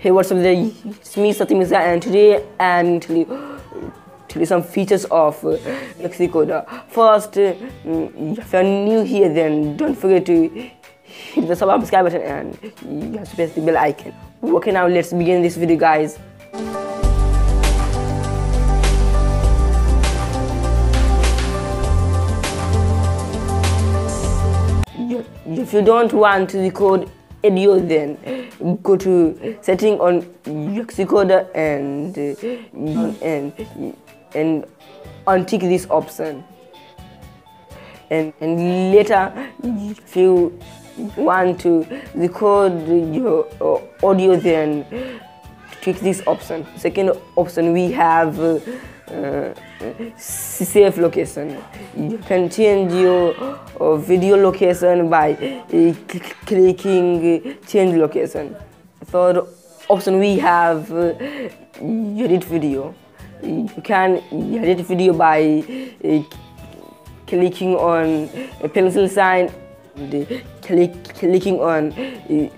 Hey, what's up there? It's me, Satyam, and today I'm tell you some features of Xrecorder. First, if you're new here, then don't forget to hit the subscribe button and you have to press the bell icon. Okay, now let's begin this video, guys. If you don't want to record audio, then go to setting on Xrecorder and untick this option. And later, if you want to record your audio, then click this option. Second option, we have save location. You can change your video location by clicking change location. Third option, we have edit video. You can edit video by clicking on a pencil sign and clicking on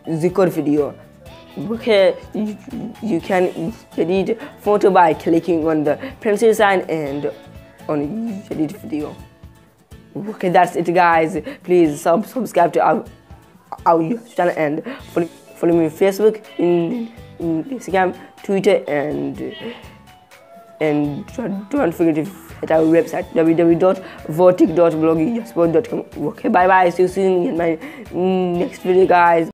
record video. Okay, you can edit photo by clicking on the pencil sign and on edit video. Okay, that's it, guys. Please subscribe to our channel and follow me on Facebook, in Instagram, Twitter, and don't forget to hit our website www.ratic.blogspot.com. Okay, bye bye. See you soon in my next video, guys.